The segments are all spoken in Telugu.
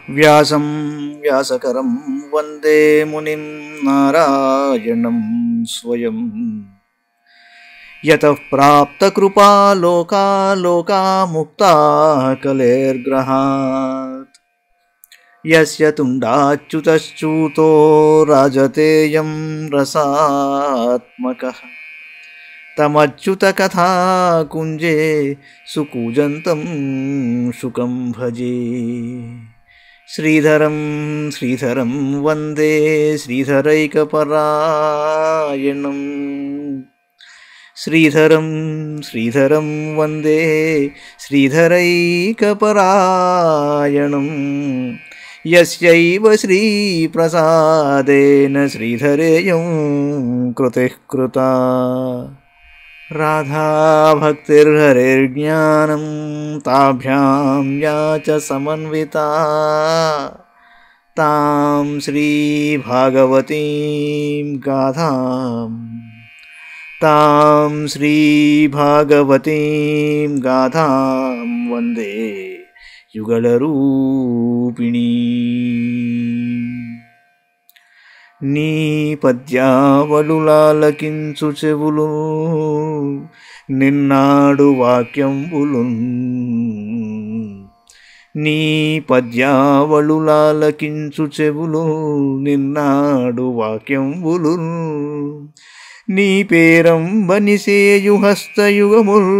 వ్యాసం వ్యాసకరం వందే మునిం నారాయణం స్వయం. యతః ప్రాప్తకృపా లోకా లోకా ముక్తాః కలేర్గ్రహాత్. యస్య తుండాచ్యుతశ్చ్యుతో రాజతేయం రసాత్మకః. తమచ్యుతకథా కుంజే సుకూజంతం శుకం భజే. శ్రీధరం శ్రీధరం వందే శ్రీధరైకపరాయణం. శ్రీధరం శ్రీధరం వందే శ్రీధరైకపరాయణం. యస్యైవ శ్రీప్రసాదేన శ్రీధరేయం కృతిః కృతా. రాధా భక్తిర్హరిర్జ్ఞానం తాభ్యాం యా చ సమన్వితా. తాం శ్రీభాగవతీం గాథాం శ్రీభాగవతీం గాథాం వందే యుగళరూపిణీ. నీ పద్యావళులాలకించు చెవులు నిన్నాడు వాక్యంబులు. నీ పద్యావళులాలకించు చెవులు నిన్నాడు వాక్యంబులు. నీ పేరంబనిసేయు హస్తయుగముల్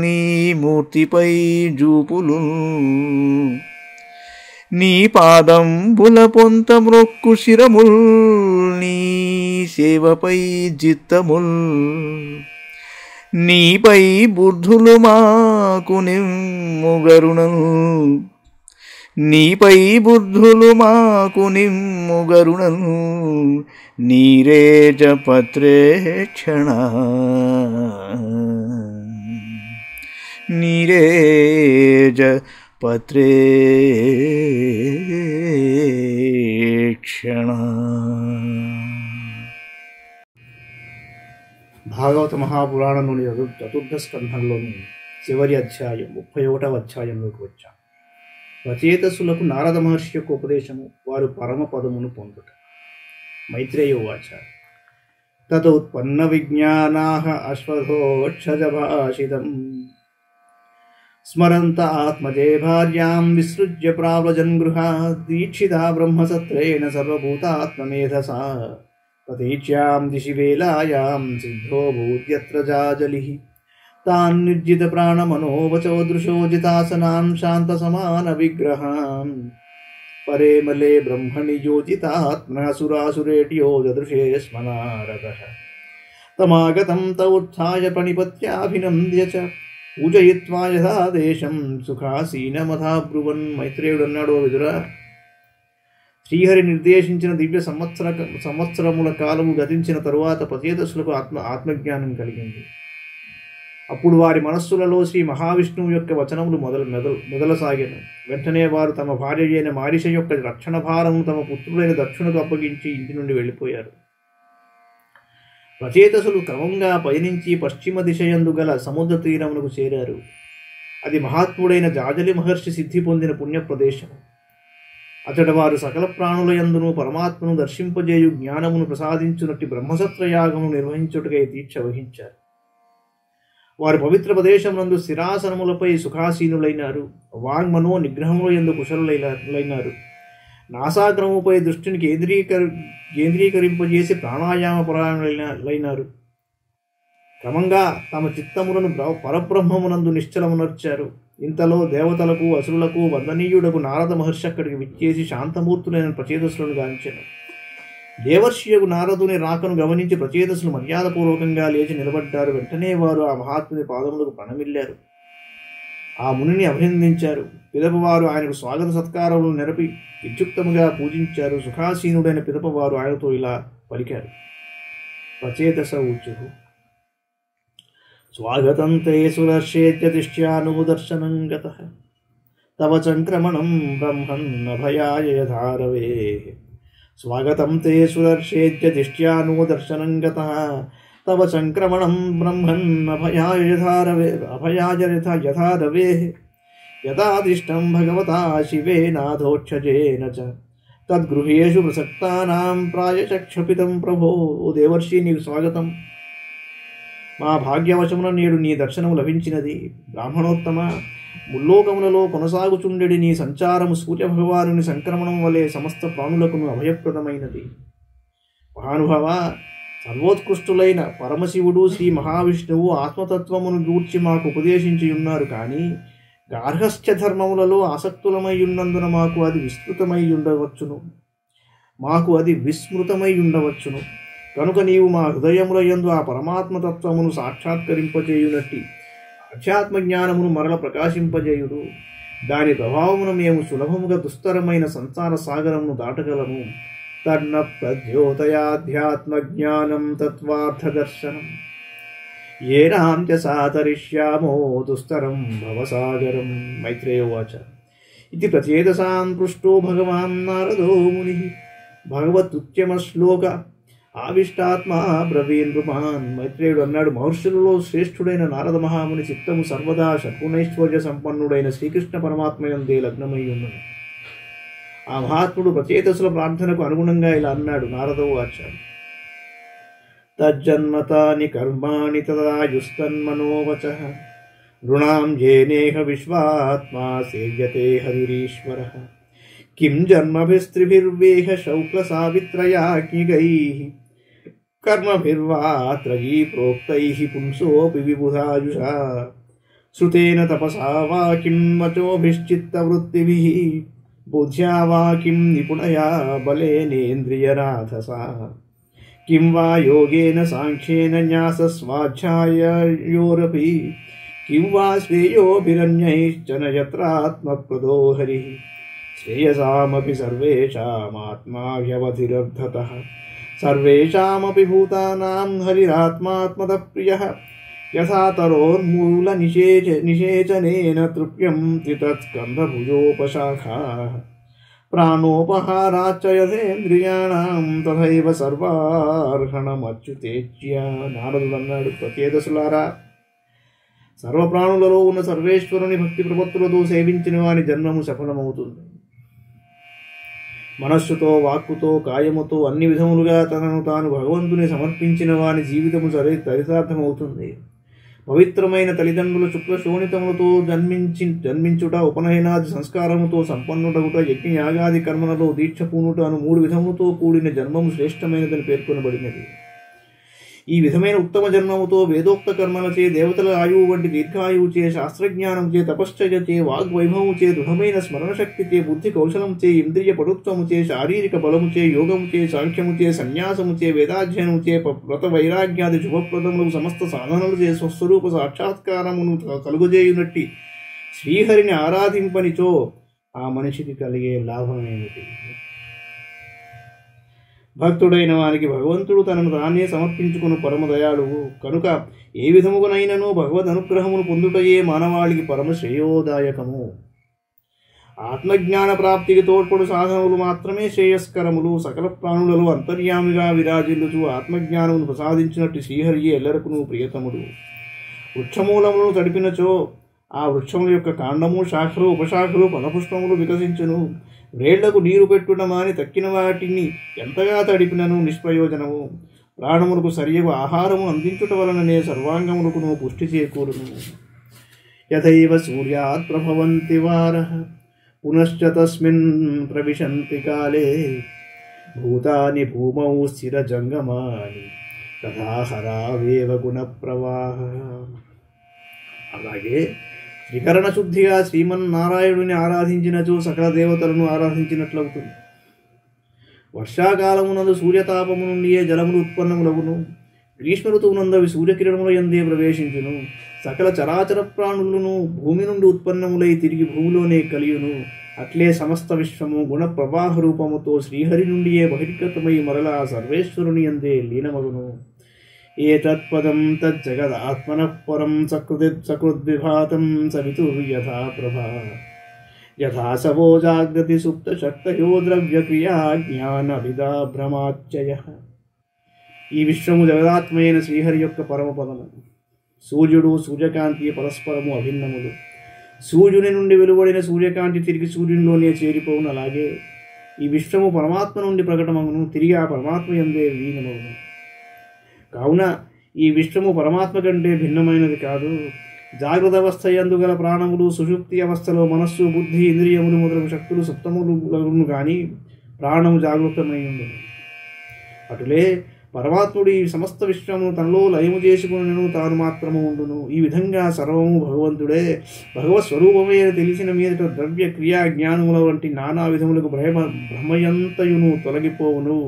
నీ మూర్తిపై జూపులు. నీ పాదంబుల పొంత మ్రొక్కు శిరముల్ నీ సేవపై జిత్తముల్. నీపై బుద్ధులు మాకు నిమ్ముగరుణం. నీపై బుద్ధులు మాకు నిమ్ముగరుణం. నీరేజ పత్రేక్షణ నీరేజ పత్రేక్షణ. భాగవత మహాపురాణంలోని చతుర్థ స్కంధంలోని చివరి అధ్యాయం 31వ అధ్యాయంలోకి వచ్చాం. రచయితసులకు నారద మహర్షి యొక్క ఉపదేశము, వారు పరమ పదమును పొందుట. మైత్రేయ ఉవాచ. తతోత్పన్న విజ్ఞానాః అశ్వథోక్షజభాషితం స్మరంత ఆత్మజే భార్యాం విసృజ్య ప్రావ్రజన్ గృహాత్. దీక్షితా బ్రహ్మసత్రేణ సర్వభూతాత్మమేధసా తతేచ్యాం దిశి వేలాయాం సిద్ధోభూత్యత్ర జాజలిః. తాన్ నిర్జిత ప్రాణమనోవచో దృశోజితాసనాన్ శాంతసమాన విగ్రహాన్. పరే మలే బ్రహ్మణి యోజితాత్మః సురాసురేట్యో దదృశే స్మనారదః. తమాగతం తౌత్థాయ ప్రణిపత్యాభినంద్య చ పూజయిత్వా యథా దేశం సుఖాసీనమథాబ్రువన్. మైత్రేయుడు అన్నాడు, విదురా, శ్రీహరి నిర్దేశించిన దివ్య సంవత్సరముల కాలము గతించిన తరువాత ప్రచేతసులకు ఆత్మజ్ఞానం కలిగింది. అప్పుడు వారి మనస్సులలో శ్రీ మహావిష్ణువు యొక్క వచనములు మొదలసాగాను. వెంటనే వారు తమ భార్య అయిన మారిష యొక్క రక్షణ భారమును తమ పుత్రుడైన దక్షునకు అప్పగించి ఇంటి నుండి వెళ్ళిపోయారు. ప్రచేతసులు క్రమంగా పయనించి పశ్చిమ దిశయందు గల సముద్ర తీరమునకు చేరారు. అది మహాత్ముడైన జాజలి మహర్షి సిద్ధి పొందిన పుణ్యప్రదేశము. అతడ వారు సకల ప్రాణుల యందును పరమాత్మను దర్శింపజేయు జ్ఞానమును ప్రసాదించునట్టి బ్రహ్మసత్రయాగమును నిర్వహించుటకై దీక్ష వహించారు. వారు పవిత్ర ప్రదేశమునందు స్థిరాసనములపై సుఖాసీనులైనారు. వాంగ్మనో నిగ్రహముల యందు కుశలులైనారు. నాసాగ్రముపై దృష్టిని కేంద్రీకరింపజేసి ప్రాణాయామ పరాయణులైనారు. క్రమంగా తమ చిత్తములను పరబ్రహ్మమునందు నిశ్చలమునర్చారు. ఇంతలో దేవతలకు అసురులకు వందనీయుడకు నారద మహర్షి అక్కడికి విచ్చేసి శాంతమూర్తులైన ప్రచేతసులను గాంచెను. దేవర్షియకు నారదుని రాకను గమనించి ప్రచేతసులు మర్యాదపూర్వకంగా లేచి నిలబడ్డారు. వెంటనే వారు ఆ మహాత్ముని పాదములకు ప్రణమిల్లారు. ఆ మునిని అభినందించారు. పిదపవారు ఆయనకు స్వాగత సత్కారములు నెరపి విద్యుక్తముగా పూజించారు. సుఖాసీనుడైన పిదపవారు ఆయనతో ఇలా పలికారు. ప్రచేతస ఊచు. స్వాగతం తే సురర్షేత్యతిష్ట్యానుదర్శనం గతః. తవ చంక్రమణం బ్రహ్మన్ అభయాయ యథారవే. స్వాగతం తే సురర్షేత్యతిష్ట్యానుదర్శనం గతః. తవ సంక్రమణం బ్రహ్మన్ అభయాయ యథారవే. యథాదిష్టం భగవతా శివేనాథోక్షజేన చ తద్గృహేషు ప్రసక్తానాం ప్రాయచక్షపితం ప్రభో. ఓ దేవర్షి, నీకు స్వాగతం. మా భాగ్యవశమున నేడు నీ దర్శనము లభించినది. బ్రాహ్మణోత్తమ, ముల్లోకములలో కొనసాగుచుండెడి నీ సంచారము సూర్యభగవానుని సంక్రమణం వలె సమస్త ప్రాణులకును అభయప్రదమైనది. మహానుభావ, సర్వోత్కృష్టులైన పరమశివుడు శ్రీ మహావిష్ణువు ఆత్మతత్వమును గూర్చి మాకు ఉపదేశించి ఉన్నారు. కానీ గార్హస్థ్య ధర్మములలో ఆసక్తులమై ఉన్నందున మాకు అది విస్మృతమై ఉండవచ్చును. కనుక నీవు మా హృదయముల యందు ఆ పరమాత్మతత్వమును సాక్షాత్కరింపజేయునట్టి అధ్యాత్మ జ్ఞానమును మరల ప్రకాశింపజేయుడు. దాని ప్రభావమున మేము సులభముగా దుస్తరమైన సంసార సాగరమును దాటగలము. తన్న ప్రద్యోతయాధ్యాత్మ జ్ఞానం తత్వార్థదర్శనం ఏనాంత్య సాతరిష్యామో దుస్తరం భవసాగరం. మైత్రేయోవాచ. ఇది ప్రచేతసాం పృష్టో భగవాన్ నారదో ముని భగవతుత్యమశ్లోక ఆవిష్టాత్మ బ్రవీన్ నృపాన్. మైత్రేయుడు అన్నాడు, మహర్షులలో శ్రేష్ఠుడైన నారద మహాముని చిత్తము సర్వదా షడ్గుణైశ్వర్య సంపన్నుడైన శ్రీకృష్ణ పరమాత్మయందే లగ్నమై ఉన్నది. ఆ మహాత్ముడు ప్రచేతసుల ప్రార్థనకు అనుగుణంగా ఇలా అన్నాడు. నారదోవాచ. తజ్జన్మతాని కర్మాణి తదాయుస్తన్మనోవచః నృణాం జేనేహ విశ్వాత్మా సేవ్యతే హరిరీశ్వరః. కిం జన్మభిస్త్రిభిర్వేహ శౌక్ల సావిత్రయాజ్ఞికైః కర్మభిర్వాత్రయీ ప్రోక్తైః పుంసోऽపి విబుధాయుషా. శ్రుతేన తపసా వా కిం వచోభిశ్చిత్తవృత్తిభిః బుద్ధ్యా వా కిం నిపుణయా బలేనేంద్రియరాధసా. కిం వా యోగేన సాంఖ్యేన న్యాసస్వాధ్యాయయోరపి కిం వా శ్రేయోభిరన్యైశ్చన యత్రాత్మప్రదో హరిః. శ్రేయసామపి సర్వేషామాత్మాహ్యవధిరర్థతః సర్వేషామపి భూతానాం హరిరాత్మాత్మతః ప్రియః. యథా తరోర్మూల నిషేచనేన తృప్యంతి తత్స్కంధభుజోపశాఖాః ప్రాణోపహారాచ్చ యథేంద్రియాణాం తథైవ సర్వార్హణమచ్యుతేజ్య. నారదుడు అన్నాడు, ప్రచేతసులారా, సర్వప్రాణులలో ఉన్న సర్వేశ్వరుని భక్తి ప్రపత్తులతో సేవించిన వాని జన్మము సఫలమవుతుంది. మనస్సుతో, వాక్కుతో, కాయముతో అన్ని విధములుగా తనను తాను భగవంతుని సమర్పించిన వాని జీవితము చరితార్థమవుతుంది. పవిత్రమైన తల్లిదండ్రుల శుక్ల శోణితములతో జన్మించుట, ఉపనయనాది సంస్కారముతో సంపన్నుడగుట, యజ్ఞయాగాది కర్మలలో దీక్ష పూనుట అను 3 విధములతో కూడిన జన్మము శ్రేష్టమైనదని పేర్కొనబడినది. ఈ విధమైన ఉత్తమ జన్మముతో వేదోక్త కర్మలచే, దేవతల ఆయువు వంటి దీర్ఘాయువుచే, శాస్త్రజ్ఞానముచే, తపశ్చర్యచే, వాగ్వైభవముచే, దృఢమైన స్మరణశక్తిచే, బుద్ధి కౌశలముచే, ఇంద్రియ పటుత్వముచే, శారీరక బలముచే, యోగముచే, సాంఖ్యముచే, సన్యాసముచే, వేదాధ్యయనముచే, వ్రత వైరాగ్యాది శుభప్రదములకు సమస్త సాధనలుచే స్వస్వరూప సాక్షాత్కారమును కలుగజేయునట్టి శ్రీహరిని ఆరాధింపనిచో ఆ మనిషికి కలిగే లాభమేమిటి? భక్తుడైన వారికి భగవంతుడు తనను తానే సమర్పించుకుని పరమదయాళువు కనుక ఏ విధముగానైనను భగవద్ అనుగ్రహమును పొందుటయే మానవాళికి పరమ శ్రేయోదాయకము. ఆత్మజ్ఞాన ప్రాప్తికి తోడ్పడు సాధనములు మాత్రమే శ్రేయస్కరములు. సకల ప్రాణులలో అంతర్యామిగా విరాజిల్లుచు ఆత్మజ్ఞానమును ప్రసాదించినట్టు శ్రీహరియే ఎల్లరకును ప్రియతముడు. వృక్షమూలములను తడిపినచో ఆ వృక్షముల యొక్క కాండము, శాఖలు, ఉపశాఖలు, ఫలపుష్పములు వికసించును. వ్రేళ్లకు నీరు పెట్టుట మాని తక్కిన వాటిని ఎంతగా తడిపినను నిష్ప్రయోజనము. ప్రాణములకు సరియగు ఆహారము అందించుట వలననే సర్వాంగములకును పుష్టి చేకూరును. యథైవ సూర్యాత్ ప్రభవంతి వారః పునశ్చ తస్మిన్ ప్రవిశంతి కాలే భూతాని భూమౌ స్థిరజంగమాని తథా హరావేవ గుణప్రవాహ. అలాగే త్రికరణ శుద్ధిగా శ్రీమన్నారాయణుని ఆరాధించినచో సకల దేవతలను ఆరాధించినట్లవుతుంది. వర్షాకాలమునందు సూర్యతాపము నుండియే జలములు ఉత్పన్నములవును. గ్రీష్మ ఋతువునందవి సూర్యకిరణముల యందే ప్రవేశించును. సకల చరాచర ప్రాణులను భూమి నుండి ఉత్పన్నములై తిరిగి భూమిలోనే కలియును. అట్లే సమస్త విశ్వము గుణ ప్రవాహ రూపముతో శ్రీహరి నుండియే బహిర్గతమై మరలా సర్వేశ్వరుని యందే లీనమగును. ఏతత్పదం తజ్జగదాత్మనః పరం సకృద్విభాతం సవితుర్యథా ప్రభా యథా సవో జాగ్రతి సుప్త శక్తయో ద్రవ్యక్రియా జ్ఞానవిదా భ్రమాచ్చయః. ఈ విశ్వము జగదాత్మైన శ్రీహరి యొక్క పరమపదము. సూర్యుడు, సూర్యకాంతి పరస్పరము అభిన్నములు. సూర్యుని నుండి వెలువడిన సూర్యకాంతి తిరిగి సూర్యునిలోనే చేరిపోవును. అలాగే ఈ విశ్వము పరమాత్మ నుండి ప్రకటమగును, తిరిగి ఆ పరమాత్మ యందే లీనమగును. కావున ఈ విశ్వము పరమాత్మ కంటే భిన్నమైనది కాదు. జాగ్రత్త అవస్థ యందు గల ప్రాణములు, సుషుప్తి అవస్థలో మనస్సు, బుద్ధి, ఇంద్రియములు మొదలగు శక్తులు సుప్తములు కానీ ప్రాణము జాగృతమై ఉండును. అటులే పరమాత్ముడు ఈ సమస్త విశ్వమును తనలో లయము చేసుకుని తాను మాత్రము ఉండును. ఈ విధంగా సర్వము భగవంతుడే. భగవత్ స్వరూపమే తెలిసిన మీదట ద్రవ్య క్రియా జ్ఞానముల వంటి నానా విధములకు భ్రమయంతయును తొలగిపోవును.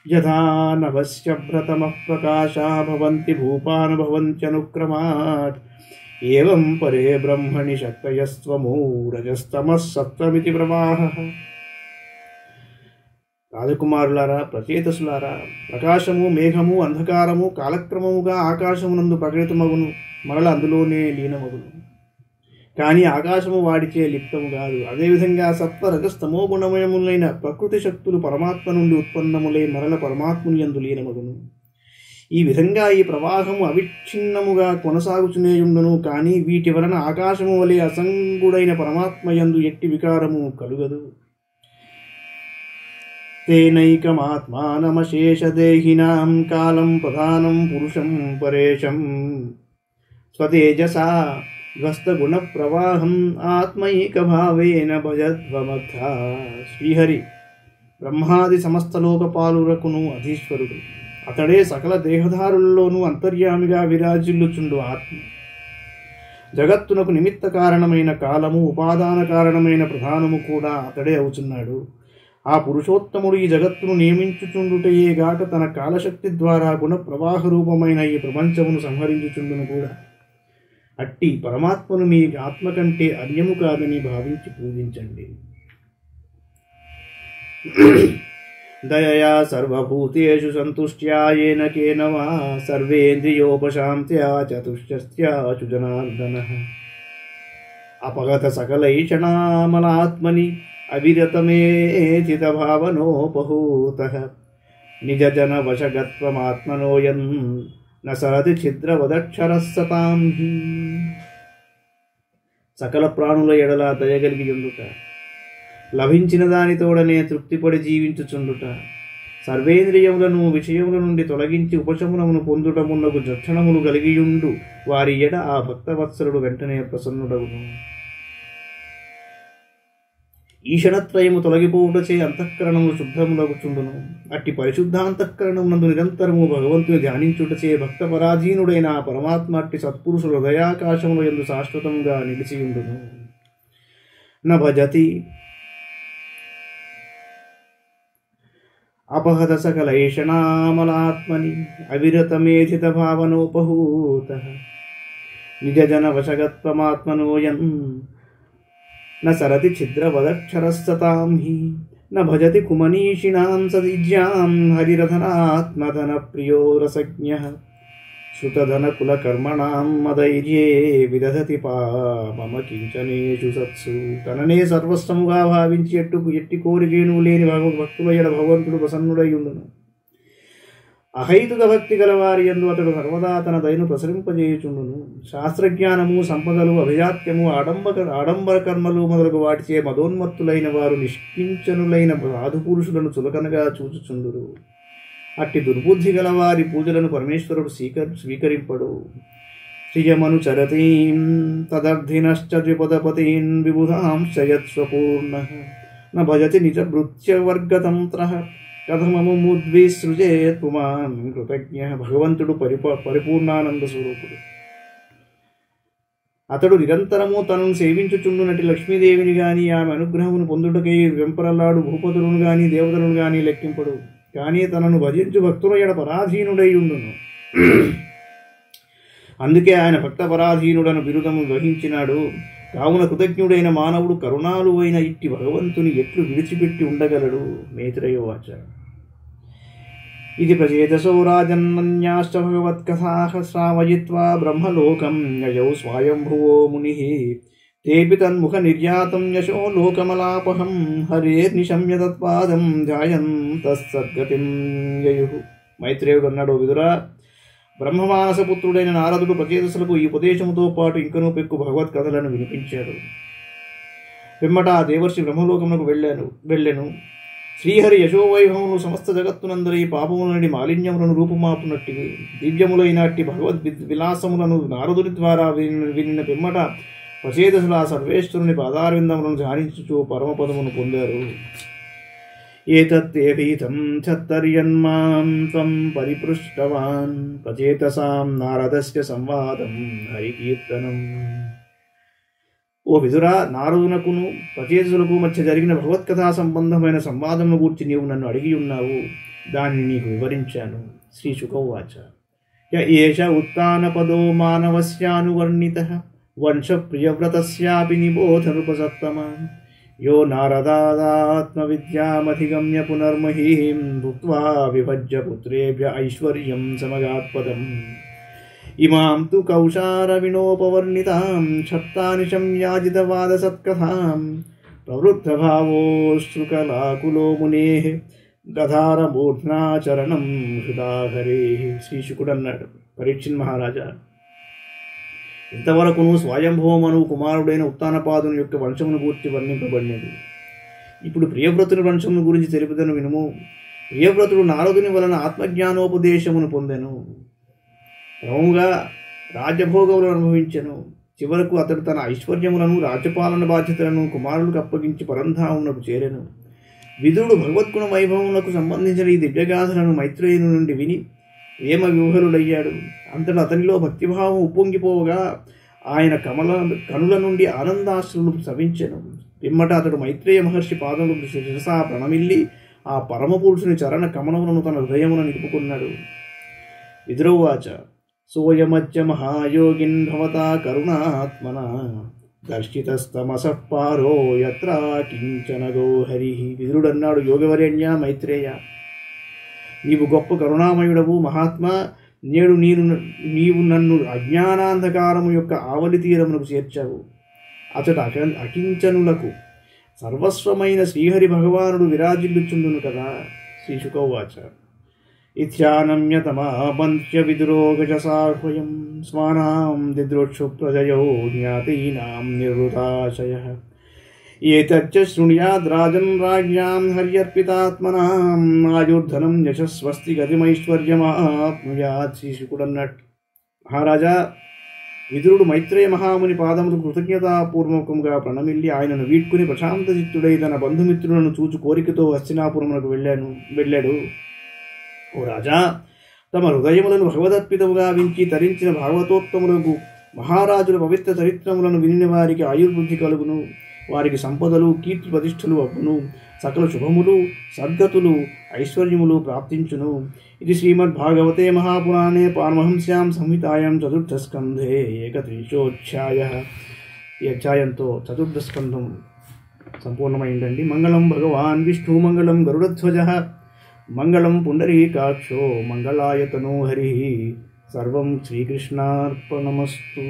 యథా నభస్య భ్రతమః ప్రకాశా భవంతి భూపాన్ భవంత్యనుక్రమాత్ ఏవం పరే బ్రహ్మణి శక్తయస్త్వమూ రజస్తమః సత్వమితి ప్రవాహః. రాజకుమారులారా, ప్రచేతసులారా, ప్రకాశము, మేఘము, అంధకారము కాలక్రమముగా ఆకాశమునందు ప్రకటితమగును, మరల అందులోనే లీనమగును. కానీ ఆకాశము వాడిచే లిప్తము కాదు. అదేవిధంగా సత్వ రజస్తమో గుణమయములైన ప్రకృతి శక్తులు పరమాత్మ నుండి ఉత్పన్నములై మరల పరమాత్ముని యందు లీనమగును. ఈ విధంగా ఈ ప్రవాహము అవిచ్ఛిన్నముగా కొనసాగుచునేయుండును. కానీ వీటి వలన ఆకాశము వలె అసంగుడైన పరమాత్మ యందు ఎట్టి వికారము కలుగదు. తేనైకమాత్మానమశేషదేహినాం కాలం ప్రధానం పురుషం పరేశం స్వతేజసా ధ్వస్తగుణ ప్రవాహం ఆత్మైకభావేన భజధ్వమథ. శ్రీహరి బ్రహ్మాది సమస్త లోకపాలురకును అధీశ్వరుడు. అతడే సకల దేహధారుల్లోనూ అంతర్యామిగా విరాజిల్లుచుండు ఆత్మ. జగత్తునకు నిమిత్త కారణమైన కాలము, ఉపాదాన కారణమైన ప్రధానము కూడా అతడే అవుతున్నాడు. ఆ పురుషోత్తముడు ఈ జగత్తును నియమించుచుండుటయే గాక తన కాలశక్తి ద్వారా గుణ ప్రవాహ రూపమైన ఈ ప్రపంచమును సంహరించుచుండును కూడా. అట్టి పరమాత్మను మీ ఆత్మ కంటే అన్యము కాదని భావించి పూజించండి. దయయా సర్వభూతేషు సంతుష్ట్యా ఏన కేన వా సర్వేంద్రియోపశాంత్యా చతుష్ట్యాచు జనార్దనః. అపగత సకలైషణామలాత్మని అవిరతమేచిత భావనోపహూతః నిజజన వశగత్వమాత్మనోయం న సరతి ఛిద్రవదక్షరః సతాం హి. సకల ప్రాణుల ఎడల దయగలిగి ఉండుట, లభించిన దానితోడనే తృప్తిపడి జీవించుచుండుట, సర్వేంద్రియములను విషయముల నుండి తొలగించి ఉపశమనమును పొందుటమునకు లక్షణములు కలిగియుండు వారి ఎడ ఆ భక్తవత్సలుడు వెంటనే ప్రసన్నుడగును. ఈషణత్రయము తొలగిపోవుటచే అంతఃకరణములు శుద్ధములగుచుండును. అట్టి పరిశుద్ధాంతఃకరణమునందు నిరంతరము భగవంతుని ధ్యానించుటచే భక్త పరాధీనుడైన ఆ పరమాత్మ అట్టి సత్పురుషుల హృదయాకాశముల యందు శాశ్వతంగా నిలిచియుండును. న భజతి అపహత సకలైషణామలాత్మని అవిరతమేధిత భావనోపహూతః నిజజన వశగత్వమాత్మనోయం న సరతి ఛిద్రవదక్షరః సతాం హి. న భజతి కుమనీషిణాం సదిజ్యాం హరిరధనాత్మధన ప్రియో రసజ్ఞః శ్రుతధనకులకర్మణాం మదైర్యే విదధతి పాపమ కించనేషు సత్సు. తననే సర్వస్వముగా భావించి ఎట్టి కోరికేను లేని భక్తుల ఎడ భగవంతుడు ప్రసన్నుడైయుండును. అహైతుక భక్తి గలవారి యందు అతడు సర్వదా తన దయను ప్రసరింపజేయుచుండును. శాస్త్రజ్ఞానము, సంపదలు, అభిజాత్యము, ఆడంబర కర్మలు మొదలగు వాటిచే మదోన్మత్తులైన వారు నిష్కించనులైన సాధు పురుషులను చులకనగా చూచుచుండురు. అట్టి దుర్బుద్ధి గలవారి పూజలను పరమేశ్వరుడు స్వీకరింపడు. శ్రియమను చరతీం తదర్థినశ్చ ద్విపదపతీన్ విబుధాంశ్చ యత్స్వపూర్ణః న భజతి నిజ భృత్యవర్గతంత్రః కథమముద్విసృజేత్ పుమాన్ కృతజ్ఞః. భగవంతుడు పరిపూర్ణానంద స్వరూపుడు. అతడు నిరంతరము తనను సేవించుచుండునటి లక్ష్మీదేవిని గాని ఆమె అనుగ్రహమును పొందుటకై వెంపరలాడు భూపతులను గాని దేవతలను గాని లెక్కింపడు. కానీ తనను భజించు భక్తుల ఎడ పరాధీనుడై ఉండును. అందుకే ఆయన భక్త పరాధీనుడను బిరుదము వహించినాడు. కావున కృతజ్ఞుడైన మానవుడు కరుణాలు అయిన ఇట్టి భగవంతుని ఎట్లు విడిచిపెట్టి ఉండగలడు? మేత్రేయోవాచ. ఇది ప్రచేతసో రాజన్నన్యాశ్చ భగవత్కథాః శ్రావయిత్వా బ్రహ్మలోకం యయౌ స్వయంభువో మునిః తేపి తన్ముఖ నిర్యాతం యశో లోకమలాపహం హరేర్నిశమ్య తత్పాదం ధ్యాయంతః సద్గతిం యయుః. మైత్రేయుడు అన్నాడు, విదురా, బ్రహ్మమానసపుత్రుడైన నారదుడు ప్రచేతసులకు ఈ ఉపదేశముతో పాటు ఇంకనూ పెక్కు భగవత్ కథలను వినిపించాడు. పిమ్మట ఆ దేవర్షి బ్రహ్మలోకమునకు వెళ్ళెను. శ్రీహరి యశోవైభవములు సమస్త జగత్తునందరి పాపముల నుండి మాలిన్యములను రూపుమాపునట్టివి దివ్యములైనట్టి భగవద్ విలాసములను నారదుని ద్వారా వినిన పిమ్మట ప్రచేతసుల ఆ సర్వేశ్వరుని పాదారవిందములను ధ్యానించుచు పరమపదమును పొందారు. ఏతత్తేభీతం ఛత్తర్యన్మాం త్వం పరిపృష్టవాన్ ప్రచేతసాం నారదస్య సంవాదం హరికీర్తనం. ఓ విదురా, నారదునకును ప్రచేతసులకు మధ్య జరిగిన భగవత్కథా సంబంధమైన సంవాదమును గూర్చి నీవు నన్ను అడిగి ఉన్నావు. దానిని నీకు వివరించాను. శ్రీ శుకౌవాచ. య ఏష ఉత్తానపదో మానవస్యానువర్ణితః వంశ ప్రియవ్రతస్యాపి నిబోధనుపసత్తమా యో నారదాదాత్మవిద్యామధిగమ్య పునర్మహీం భుక్త్వా విభజ్య పుత్రేభ్య ఐశ్వర్యం సమగాత్పదం ఇమాం తు కౌశారవిణోపవర్ణితాం ఛత్తానిశం యాజితవాదసత్కథాం ప్రవృద్ధభావోశ్రుకలాకులో మునేః దధారమూర్ధ్నాచరణం హృదాహరే. శ్రీశుకుడు అన్నాడు, పరీక్షిన్ మహారాజా, ఇంతవరకును స్వయంభవమను కుమారుడైన ఉత్తానపాదుని యొక్క వంశమును గూర్చి వర్ణింపబడినది. ఇప్పుడు ప్రియవ్రతుని వంశమును గురించి తెలుపుదను వినుము. ప్రియవ్రతుడు నారదుని వలన ఆత్మజ్ఞానోపదేశమును పొందెను. క్రమముగా రాజ్యభోగములను అనుభవించెను. చివరకు అతడు తన ఐశ్వర్యములను రాజ్యపాలన బాధ్యతలను కుమారులకు అప్పగించి పరంధామునకు చేరెను. విదురుడు భగవద్గుణ వైభవములకు సంబంధించిన ఈ దివ్యగాథలను మైత్రేయుని నుండి విని ప్రేమ విహ్వలుడయ్యాడు. అంతటా అతనిలో భక్తిభావం ఉప్పొంగిపోగా ఆయన కనుల నుండి ఆనందాశ్రులు స్రవించెను. పిమ్మట అతడు మైత్రేయ మహర్షి పాదములకు శిరసా ప్రణమిల్లి ఆ పరమపురుషుని చరణ కమలములను తన హృదయమున నిలుపుకున్నాడు. విదురౌవాచ. సోయమత్య మహాయోగిన్ భవతా కరుణాత్మన దర్శితస్తమసః పారో యత్ర కించన గోహరి. విదురుడన్నాడు, యోగవరేణ్య మైత్రేయ, నీవు గొప్ప కరుణామయుడవు మహాత్మా. నేడు నీవు నన్ను అజ్ఞానాంధకారము యొక్క ఆవలి తీరమునకు చేర్చావు. అతడు అకించనులకు సర్వస్వమైన శ్రీహరి భగవానుడు విరాజిల్లుచుండును కదా. శ్రీ శుకౌవాచ. ఇత్యానమ్యతమాబంధ్య విదురోగజసాహ్వయం స్వానాం దిద్రోక్షు ప్రజయో జ్ఞాతీనాం నిర్వృతాశయః ఏతచ్చ శృణుయాద్రాజన్ రాజ్యాం హర్యర్పితాత్మనాం ఆయుర్ధనం యశస్వస్తి గతిమైశ్వర్యమాప్నుయాత్. శ్రీశుకుడన్నట్టు, మహారాజా, విదురుడు మైత్రేయ మహాముని పాదములకు కృతజ్ఞతాపూర్వకముగా ప్రణమిల్లి ఆయనను వీడ్కుని ప్రశాంత చిత్తుడై తన బంధుమిత్రులను చూచు కోరికతో హస్తినాపురమునకు వెళ్ళాడు. ఓ రాజా, తమ హృదయములను భగవదర్పితముగా వించి తరించిన భాగవతోత్తములకు మహారాజుల పవిత్ర చరిత్రములను వినిన వారికి ఆయుర్వృద్ధి కలుగును. వారికి సంపదలు, కీర్తి ప్రతిష్టలు అప్పును, సకల శుభములు, సద్గతులు, ఐశ్వర్యములు ప్రాప్తించును. ఇది శ్రీమద్భాగవతే మహాపురాణే పారమహంస్యాం సంహితాయాం చతుర్థస్కంధే ఏకత్రింశోధ్యాయః. ఈ అధ్యాయంతో చతుర్థస్కంధం సంపూర్ణమైందండి. మంగళం భగవాన్ విష్ణు, మంగళం గరుడధ్వజః, మంగళం పుండరీకాక్షో, మంగళాయతనో హరి. సర్వం శ్రీకృష్ణార్పణమస్తు.